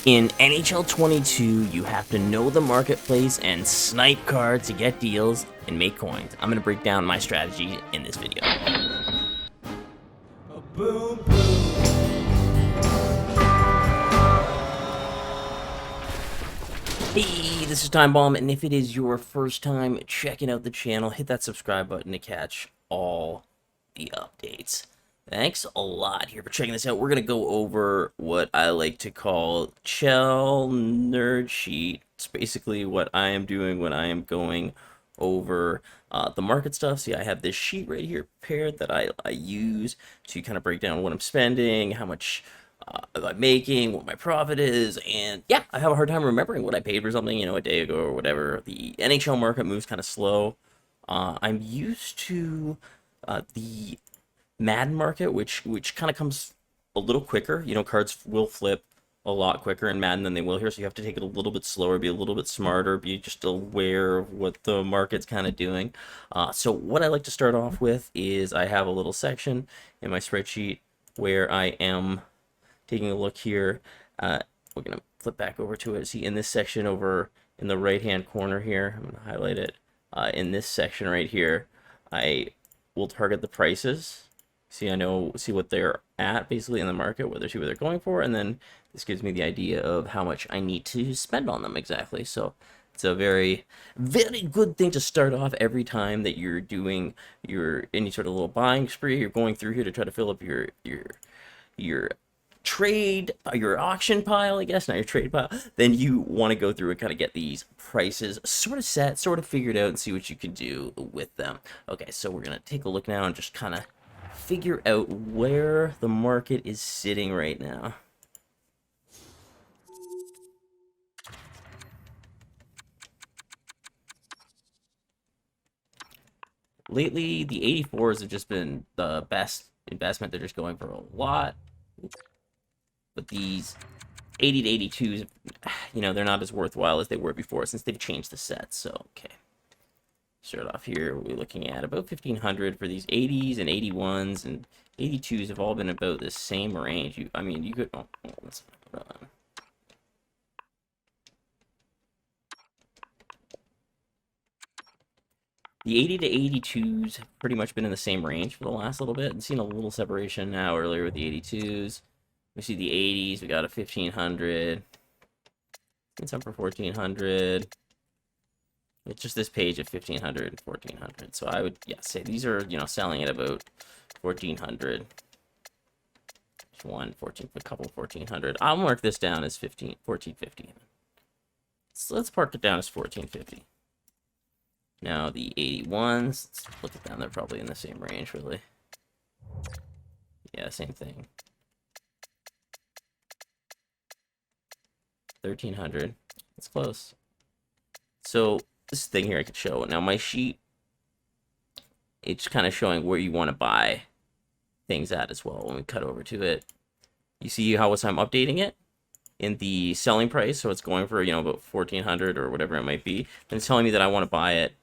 In NHL 22, you have to know the marketplace and snipe cards to get deals and make coins. I'm going to break down my strategy in this video. Boom, boom. Hey, this is Time Bomb, and if it is your first time checking out the channel, hit that subscribe button to catch all the updates. Thanks a lot here for checking this out. We're going to go over what I like to call CHELNERD sheet. It's basically what I am doing when I am going over the market stuff. See, I have this sheet right here prepared that I use to kind of break down what I'm spending, how much I'm making, what my profit is, and yeah, I have a hard time remembering what I paid for something, a day ago or whatever. The NHL market moves kind of slow. I'm used to the Madden market, which kind of comes a little quicker. Cards will flip a lot quicker in Madden than they will here, so you have to take it a little bit slower, be a little bit smarter, be just aware of what the market's kind of doing. So what I like to start off with is I have a little section in my spreadsheet where I am taking a look here. We're going to flip back over to it. See, in this section over in the right-hand corner here, I'm going to highlight it. In this section right here, I will target the prices. See what they're at basically in the market, what they're going for, and then this gives me the idea of how much I need to spend on them exactly. So it's a very, very good thing to start off every time that you're doing any sort of little buying spree. You're going through here to try to fill up your trade, your auction pile, I guess, not your trade pile. Then you want to go through and kind of get these prices sort of set, sort of figured out, and see what you can do with them. Okay, so we're going to take a look now and just kind of figure out where the market is sitting right now. Lately, the 84s have just been the best investment. They're just going for a lot. But these 80 to 82s, they're not as worthwhile as they were before since they've changed the sets. So, okay. Start off here, we're looking at about 1,500 for these 80s and 81s, and 82s have all been about the same range. You could, let's run. The 80 to 82s have pretty much been in the same range for the last little bit. I've seen a little separation now earlier with the 82s. We see the 80s, we got a 1,500. And some for 1,400. It's just this page of 1,500 and 1,400. So I would, say these are, selling at about 1,400. A couple 1,400. I'll mark this down as 1,450. So let's park it down as 1,450. Now the 81s, let's look at them. They're probably in the same range, really. Yeah, same thing. 1,300. It's close. So this thing here I could show. Now my sheet, it's kind of showing where you want to buy things at as well. When we cut over to it, you see how I'm updating it in the selling price. So it's going for, about 1,400 or whatever it might be. And it's telling me that I want to buy it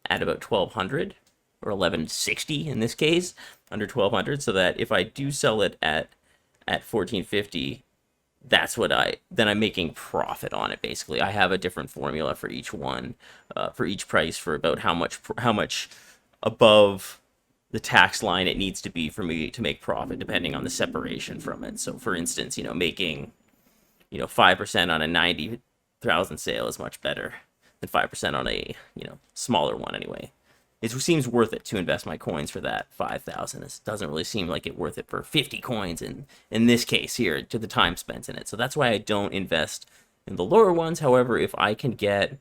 at about 1,200 or 1,160 in this case, under 1,200. So that if I do sell it at 1,450, that's what then I'm making profit on it. Basically, I have a different formula for each one, for each price, for about how much above the tax line it needs to be for me to make profit, depending on the separation from it. So, for instance, making 5% on a 90,000 sale is much better than 5% on a smaller one anyway. It seems worth it to invest my coins for that 5,000. It doesn't really seem like it worth it for 50 coins in this case here, to the time spent in it. So that's why I don't invest in the lower ones. However, if I can get,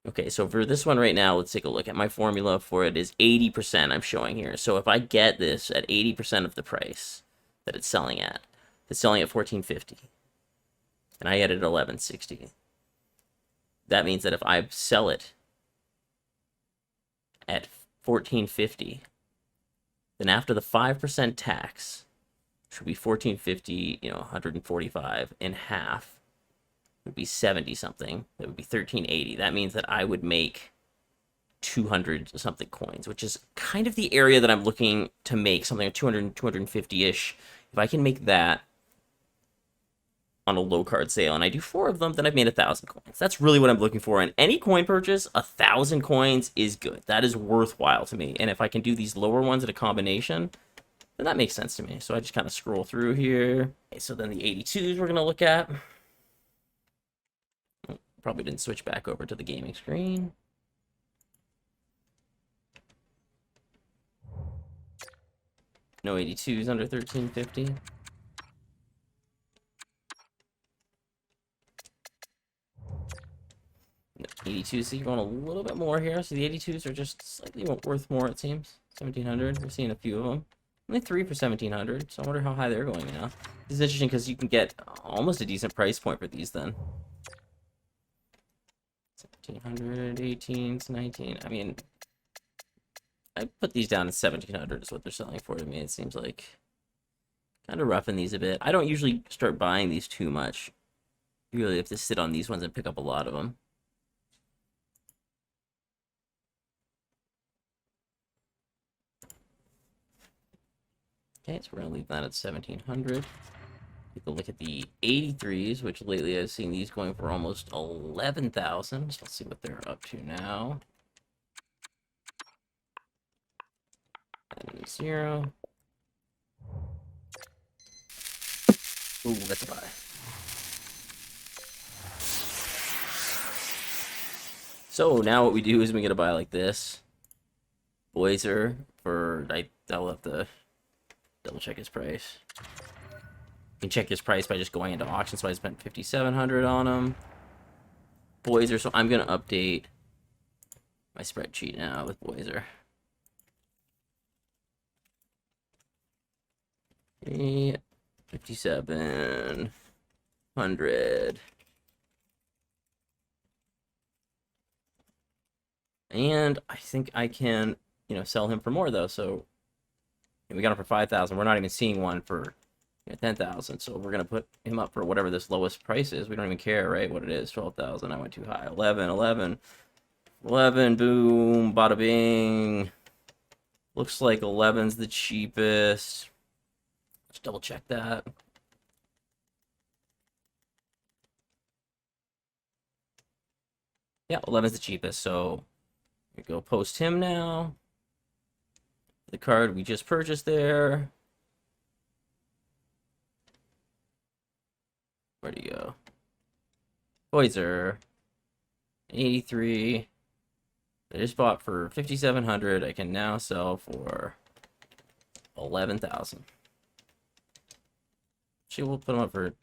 okay, so for this one right now, let's take a look at my formula for it is 80% I'm showing here. So if I get this at 80% of the price that it's selling at 1,450, and I get it at 1,160, that means that if I sell it at 1,450, then after the 5% tax, which would be 1,450, 145 in half, would be 70 something. That would be 1,380. That means that I would make 200 something coins, which is kind of the area that I'm looking to make, something like 200, 250-ish. If I can make that, on a low card sale and I do 4 of them, then I've made 1,000 coins. That's really what I'm looking for. And any coin purchase, 1,000 coins is good. That is worthwhile to me. And if I can do these lower ones in a combination, then that makes sense to me. So I just kind of scroll through here. Okay, so then the 82s we're going to look at. Probably didn't switch back over to the gaming screen. No 82s under 1350. 82s, so you're going a little bit more here. So the 82s are just slightly worth more, it seems. 1,700. We're seeing a few of them. Only 3 for 1,700. So I wonder how high they're going now. This is interesting because you can get almost a decent price point for these then. 1,700, 18s, 19. I mean, I put these down at 1,700 is what they're selling for to me. It seems like kind of roughing these a bit. I don't usually start buying these too much. You really have to sit on these ones and pick up a lot of them. Okay, so we're going to leave that at 1,700. Take a look at the 83s, which lately I've seen these going for almost 11,000. So let's see what they're up to now. And 0. Ooh, that's a buy. So now what we do is we get a buy like this. Boiser for, I'll have to double check his price. You can check his price by just going into auction. So I spent 5,700 on him. Boiser, so I'm gonna update my spreadsheet now with Boiser. 5,700. And I think I can, sell him for more though. So we got him for 5,000. We're not even seeing one for 10,000. So we're gonna put him up for whatever this lowest price is. We don't even care, right? What it is. 12,000. I went too high. 11, 11, 11. Boom. Bada bing. Looks like 11's the cheapest. Let's double check that. Yeah, 11's the cheapest. So we go post him now. The card we just purchased there. Where'd he go? Boiser. 83. I just bought for 5,700. I can now sell for 11,000. Actually, we'll put them up for,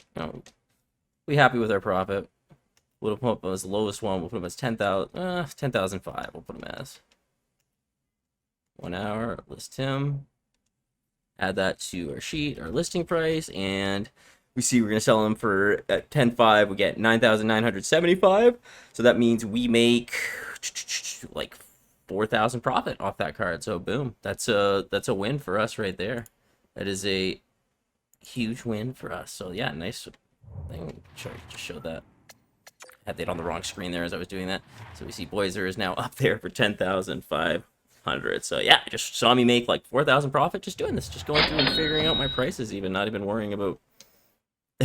be happy with our profit. We'll put them up as the lowest one. We'll put them as 10,000. 10,005. We'll put them as 1 hour. List him. Add that to our sheet, our listing price, and we see we're gonna sell them for at 10.5. We get 9,975. So that means we make like 4,000 profit off that card. So boom, that's a win for us right there. That is a huge win for us. So yeah, nice thing. Sure, just showed that. Had it on the wrong screen there as I was doing that. So we see Boiser is now up there for 10,500. So yeah, just saw me make like 4,000 profit just doing this, just going through and figuring out my prices, even not even worrying about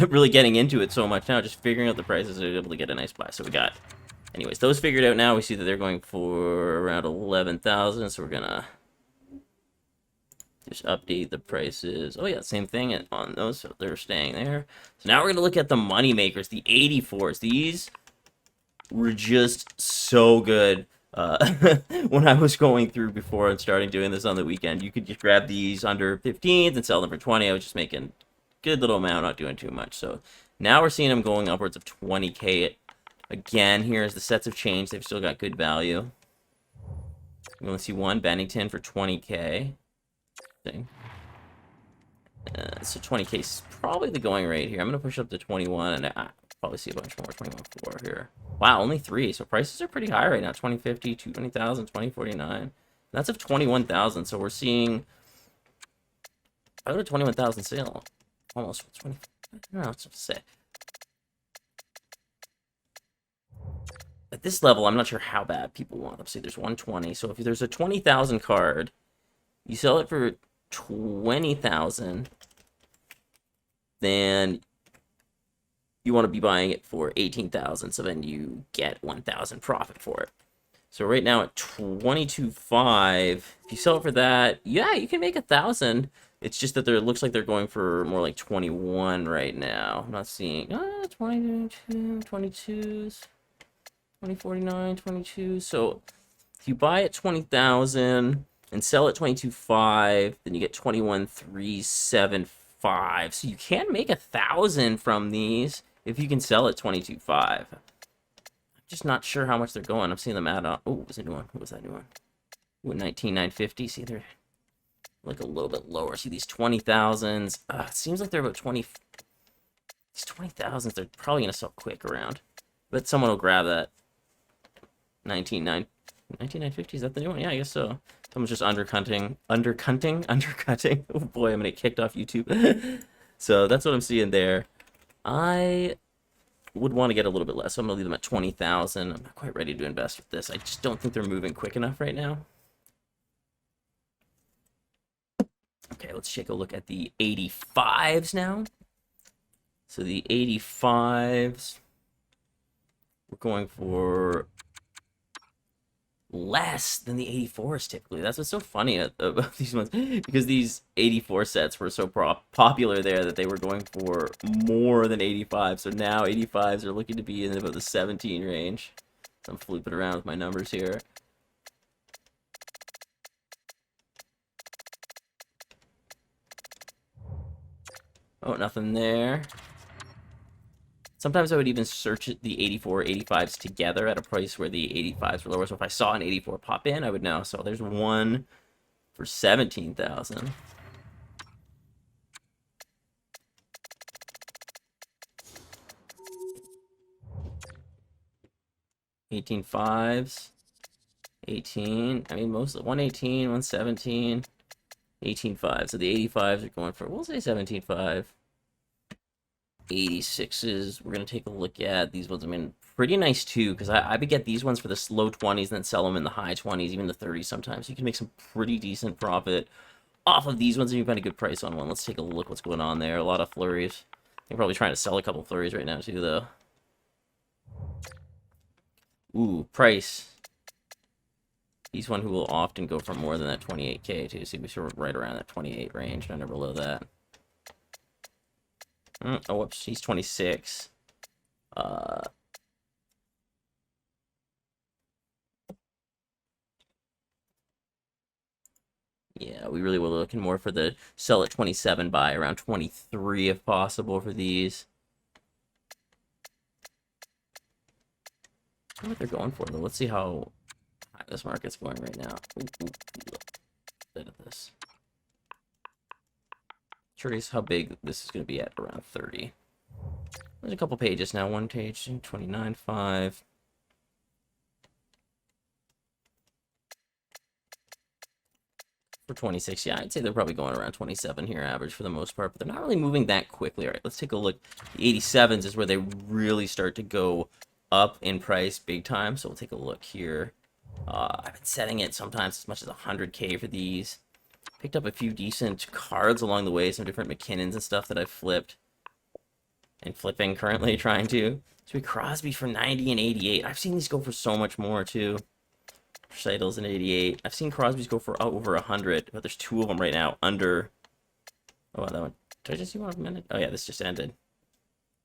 really getting into it so much now, just figuring out the prices and able to get a nice buy. So we got, anyways, those figured out now. We see that they're going for around 11,000. So we're gonna just update the prices. Oh yeah, same thing on those. So they're staying there. So now we're gonna look at the money makers, the 84s. These were just so good. When I was going through before and starting doing this on the weekend, you could just grab these under 15s and sell them for 20. I was just making good little amount, not doing too much. So now we're seeing them going upwards of 20K. Again, here's the sets have changed. They've still got good value. You only see one Bennington for 20K. So 20K is probably the going rate here. I'm going to push up to 21 and probably see a bunch more. 21.4 here. Wow, only 3. So prices are pretty high right now. 2050, 20,000, 2049. That's of 21,000. So we're seeing about a 21,000 sale. Almost 20. I don't know what to say. At this level, I'm not sure how bad people want them. See, there's 120. So if there's a 20,000 card, you sell it for 20,000, then you want to be buying it for 18,000, so then you get 1,000 profit for it. So right now at 22.5, if you sell it for that, yeah, you can make 1,000. It's just that it looks like they're going for more like 21 right now. I'm not seeing 22, 22s, 2049, 22. So if you buy at 20,000 and sell at 22.5, then you get 21,375. So you can make 1,000 from these if you can sell at 22.5. Just not sure how much they're going. I'm seeing them add on. Oh, what was it doing? What was that doing? Ooh, 19,950. See, they're like a little bit lower. See these 20,000s. It seems like they're about 20. These 20,000s, they're probably gonna sell quick around, but someone will grab that. 19,950. Is that the new one? Yeah, I guess so. Someone's just undercutting. Oh boy, I'm gonna get kicked off YouTube. So that's what I'm seeing there. I would want to get a little bit less, so I'm gonna leave them at 20,000. I'm not quite ready to invest with this. I just don't think they're moving quick enough right now. Okay, let's take a look at the 85s now. So the 85s, we're going for less than the 84s typically. That's what's so funny about these ones, because these 84 sets were so popular there that they were going for more than 85. So now 85s are looking to be in about the 17 range. So I'm flipping around with my numbers here. Oh, nothing there. Sometimes I would even search the 84, 85s together at a price where the 85s were lower. So if I saw an 84 pop in, I would know. So there's one for 17,000. $18 fives. 18. I mean, most 118, 117, 18 fives. So the 85s are going for, we'll say 17.5. 86s, we're going to take a look at these ones. I mean, pretty nice too, because I would get these ones for the low 20s and then sell them in the high 20s, even the 30s sometimes. You can make some pretty decent profit off of these ones, and you find a good price on one. Let's take a look what's going on there. A lot of flurries. They're probably trying to sell a couple flurries right now too, though. Ooh, price. He's one who will often go for more than that 28K too. See, we're right around that 28 range, not below that. Oh, whoops, he's 26. Yeah, we really were looking more for the sell at 27 buy around 23 if possible for these. I don't know what they're going for though. Let's see how high this market's going right now. Look at this. Curious how big this is going to be at around 30. There's a couple pages now. One page, 29.5. For 26, yeah, I'd say they're probably going around 27 here average for the most part, but they're not really moving that quickly. All right, let's take a look. The 87s is where they really start to go up in price big time, so we'll take a look here. I've been setting it sometimes as much as 100K for these. Picked up a few decent cards along the way, some different McKinnons and stuff that I've flipped. And flipping currently, trying to. So we Crosby for 90 and 88. I've seen these go for so much more, too. Recitals in 88. I've seen Crosby's go for over 100, but there's two of them right now under. Oh, that one. Did I just see one of a minute? Oh, yeah, this just ended.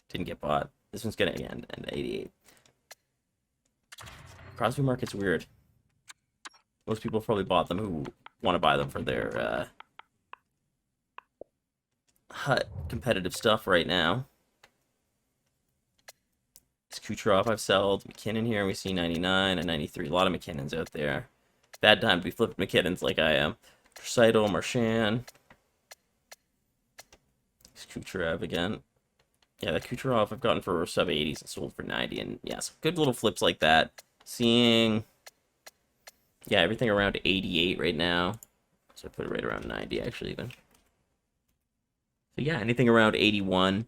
Didn't get bought. This one's gonna end at 88. Crosby market's weird. Most people probably bought them who want to buy them for their hut competitive stuff right now. It's Kucherov I've sold. McKinnon here, we see 99 and 93. A lot of McKinnons out there. Bad time to be flipping McKinnons like I am. Recital, Marchand. It's Kucherov again. Yeah, that Kucherov I've gotten for sub 80s and sold for 90. And yes, good little flips like that. Seeing, yeah, everything around 88 right now. So I put it right around 90 actually even. So yeah, anything around 81.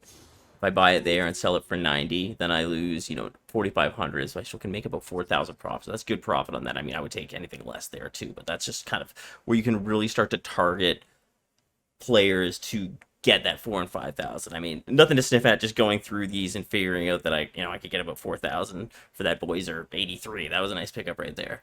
If I buy it there and sell it for 90, then I lose, 4,500. So I still can make about 4,000 profit. So that's good profit on that. I mean, I would take anything less there too, but that's just kind of where you can really start to target players to get that 4 and 5,000. I mean, nothing to sniff at. Just going through these and figuring out that I could get about 4,000 for that Boiser 83. That was a nice pickup right there.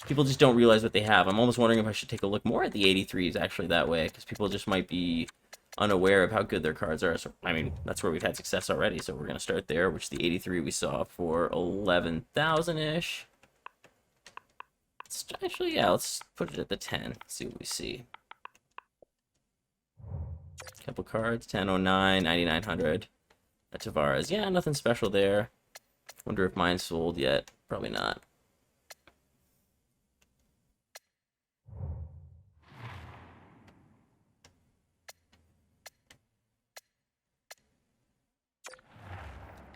People just don't realize what they have. I'm almost wondering if I should take a look more at the 83s actually that way, because people just might be unaware of how good their cards are. So, I mean, that's where we've had success already. So we're going to start there, which the 83 we saw for 11,000-ish. Actually, yeah, let's put it at the 10. See what we see. Couple cards, 1009, 9900. A Tavares. Yeah, nothing special there. Wonder if mine's sold yet. Probably not.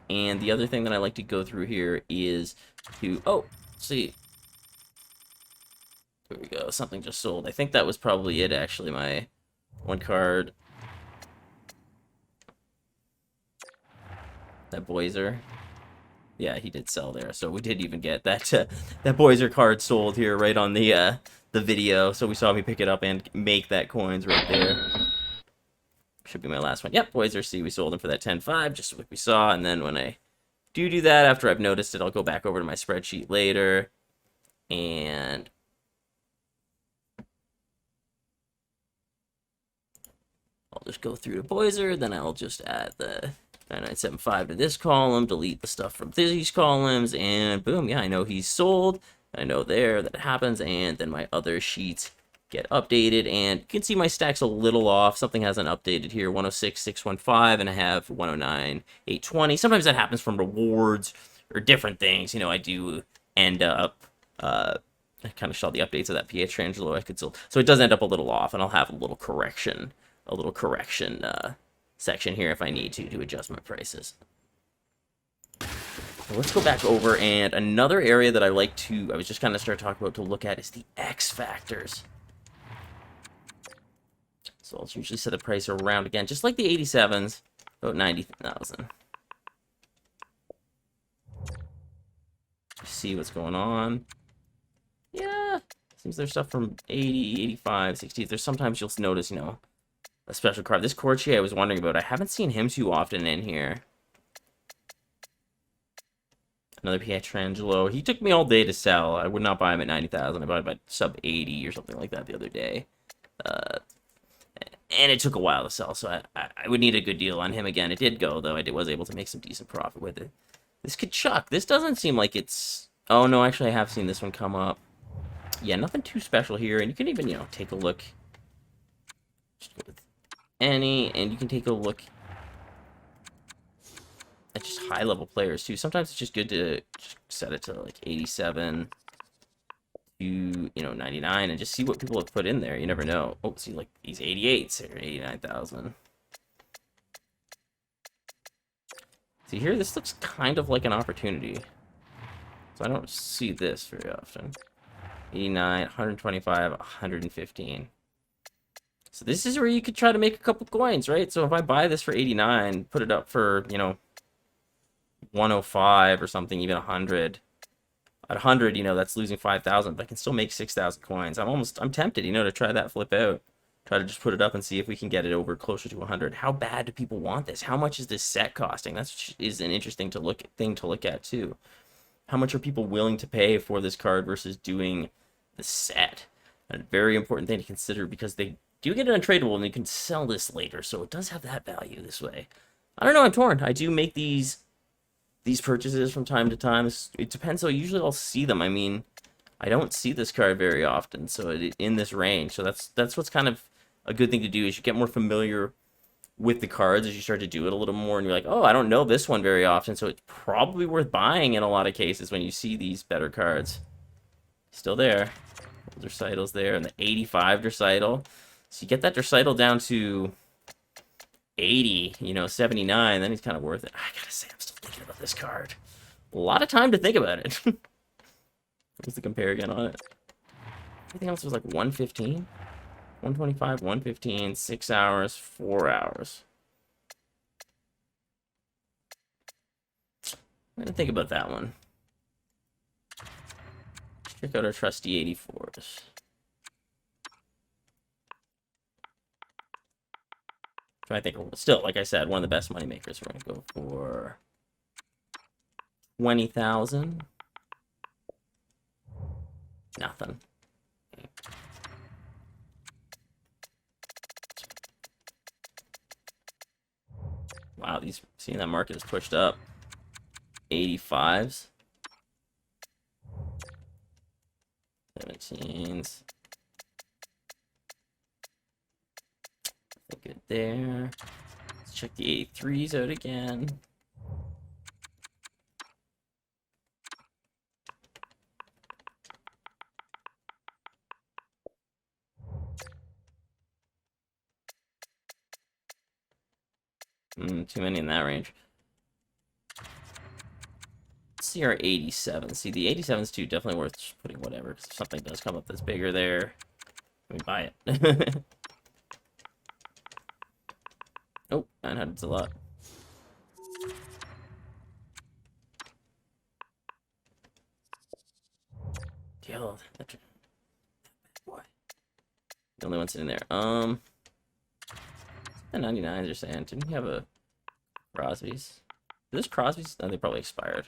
And the other thing that I like to go through here is to... Oh, let's see. There we go. Something just sold. I think that was probably it, actually. My one card. That Boiser. Yeah, he did sell there. So we did even get that that Boiser card sold here right on the video. So we saw me pick it up and make that coins right there. Should be my last one. Yep, Boiser C. We sold him for that 10.5, just like we saw. And then when I do that, after I've noticed it, I'll go back over to my spreadsheet later. And I'll just go through to Boiser. Then I'll just add the 9975 to this column, delete the stuff from these columns, and boom, yeah, I know he's sold. I know there that it happens, and then my other sheets get updated, and you can see my stack's a little off. Something hasn't updated here. 106,615, and I have 109,820. Sometimes that happens from rewards or different things. You know, I do end up, I kind of saw the updates of that Pietrangelo I could still, so it does end up a little off, and I'll have a little correction section here if I need to do adjustment prices. So let's go back over, and another area that I like to, I was just kind of start talking about to look at is the X factors. So I'll usually set the price around again, just like the 87s, about 90,000. See what's going on. Yeah, seems there's stuff from 80, 85, 60. There's sometimes you'll notice, you know, a special card. This Corchi I was wondering about. I haven't seen him too often in here. Another Pietrangelo. He took me all day to sell. I would not buy him at 90,000. I bought him at sub 80 or something like that the other day. And it took a while to sell, so I would need a good deal on him again. It did go, though. I was able to make some decent profit with it. This Kachuk. This doesn't seem like it's... Oh, no, actually, I have seen this one come up. Yeah, nothing too special here. And you can even, you know, take a look. Just go with any, and you can take a look at just high-level players, too. Sometimes it's just good to just set it to, like, 87 to, you know, 99, and just see what people have put in there. You never know. Oh, see, like, these 88s or 89,000. See, here, this looks kind of like an opportunity. So I don't see this very often. 89, 125, 115. So this is where you could try to make a couple coins, right? So if I buy this for 89, put it up for, you know, 105 or something, even 100. At 100, you know, that's losing 5,000, but I can still make 6,000 coins. I'm tempted, you know, to try that flip out. Try to just put it up and see if we can get it over closer to 100. How bad do people want this? How much is this set costing? That is an interesting thing to look at, too. How much are people willing to pay for this card versus doing the set? A very important thing to consider, because they do get it untradeable and you can sell this later, so it does have that value this way. I don't know, I'm torn. I do make these purchases from time to time. It depends, so usually I'll see them. I mean, I don't see this card very often, so in this range. So that's what's kind of a good thing to do, is you get more familiar with the cards as you start to do it a little more, and you're like, oh, I don't know this one very often, so it's probably worth buying in a lot of cases when you see these better cards. Still there. Dracitle's there, and the 85 Dracite. So you get that Dracite down to 80, you know, 79, then he's kind of worth it. I gotta say, I'm still thinking about this card. A lot of time to think about it. What's the compare again on it? Everything else was like 115, 125, 115, 6 hours, 4 hours. I'm gonna think about that one. Check out our trusty 84s. I think still, like I said, one of the best money makers. We're gonna go for 20,000. Nothing. Wow, seeing that market is pushed up. 85s. 17s. Good there. Let's check the 83s out again. Too many in that range. Let's see our 87. See, the 87's too definitely worth putting whatever, because if something does come up that's bigger there, we buy it. Oh, 900's a lot. Yo, that boy. The only one sitting there. The 99s are saying, didn't he have a Crosby's? This Crosby's? No, they probably expired.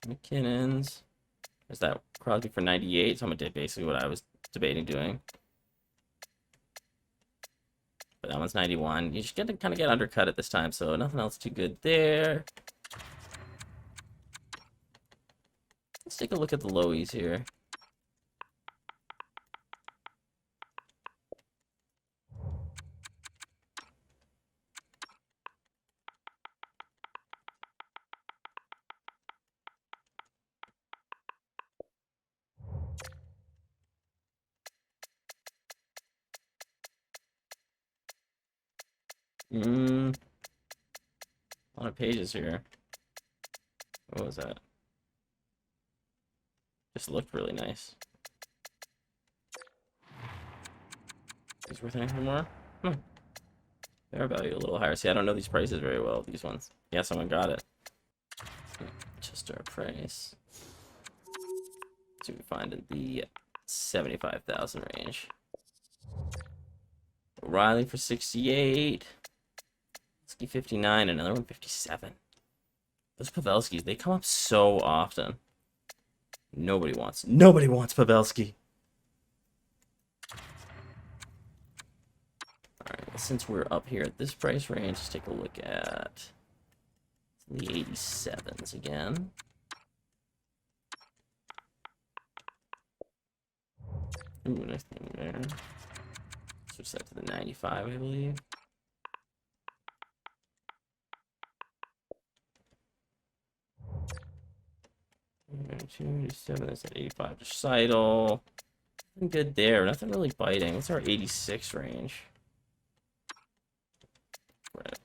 McKinnon's. There's that Crosby for 98. So I'm gonna do basically what I was debating doing. But that one's 91. You just kind of get undercut at this time, so nothing else too good there. Let's take a look at the lowies here. A lot of pages here. What was that? Just looked really nice. Is worth anything more? They're valued a little higher. See, I don't know these prices very well, these ones. Yeah, someone got it. Just our price. Let's see what we find in the 75,000 range. O'Reilly for 68. 59, another one 57. Those Pavelskis, they come up so often. Nobody wants Pavelski. Alright, well, since we're up here at this price range, let's take a look at the 87s again. Ooh, nice thing there. Switch that to the 95, I believe. Two 87, that's at 85 to Seidel. Nothing good there. Nothing really biting. What's our 86 range? We're at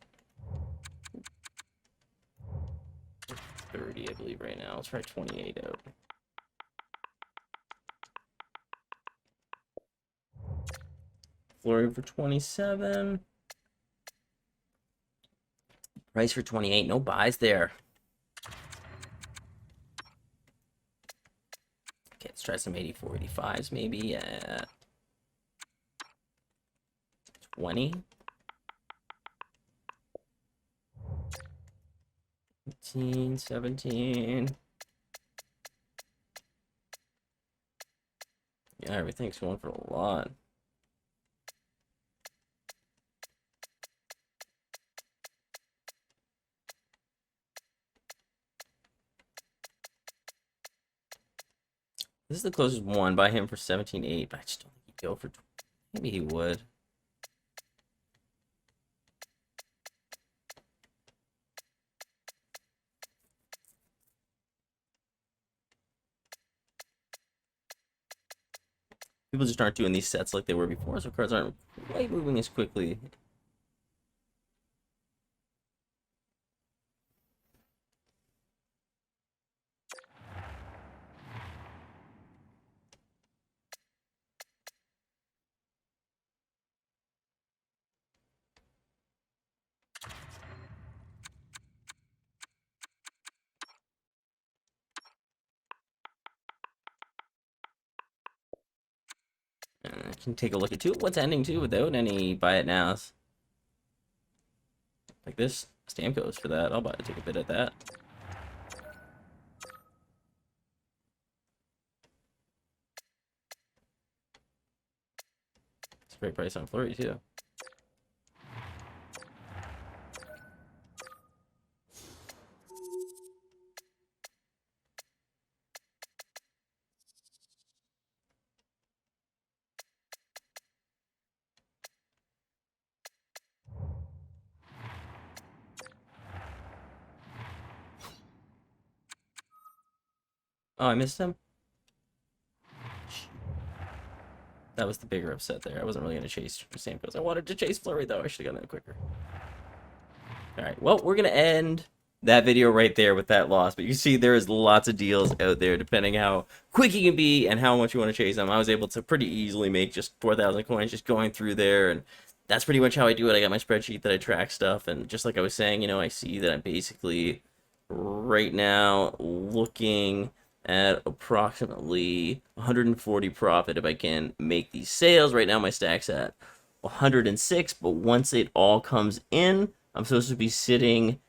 30, I believe, right now. Let's try 28 out. Flurry for 27. Price for 28. No buys there. Okay, let's try some 84, 85s maybe at 20. 15, 17. Yeah, everything's going for a lot. This is the closest one. Buy him for 17.8, but I just don't think he'd go for 20. Maybe he would. People just aren't doing these sets like they were before, so cards aren't quite moving as quickly. can take a look at too what's ending too without any buy it nows. Like this Stamkos for that. I'll take a bit at that. It's a great price on Flurry too. Oh, I missed him? That was the bigger upset there. I wasn't really going to chase Stamkos. I wanted to chase Flurry, though. I should have gotten it quicker. Alright, well, we're going to end that video right there with that loss. But you see there is lots of deals out there, depending how quick you can be and how much you want to chase them. I was able to pretty easily make just 4,000 coins just going through there. And that's pretty much how I do it. I got my spreadsheet that I track stuff. And just like I was saying, you know, I see that I'm basically right now looking at approximately 140 profit if I can make these sales. Right now my stack's at 106, but once it all comes in, I'm supposed to be sitting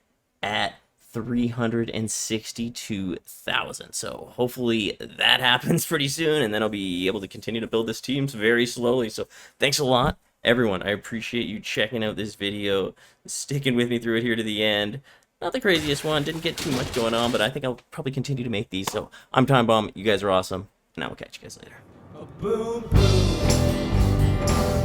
at 362,000. So hopefully that happens pretty soon, and then I'll be able to continue to build this team very slowly. So thanks a lot, everyone. I appreciate you checking out this video, sticking with me through it here to the end. Not the craziest one, didn't get too much going on, but I think I'll probably continue to make these. So I'm Time Bomb, you guys are awesome, and I will catch you guys later. Boom, boom.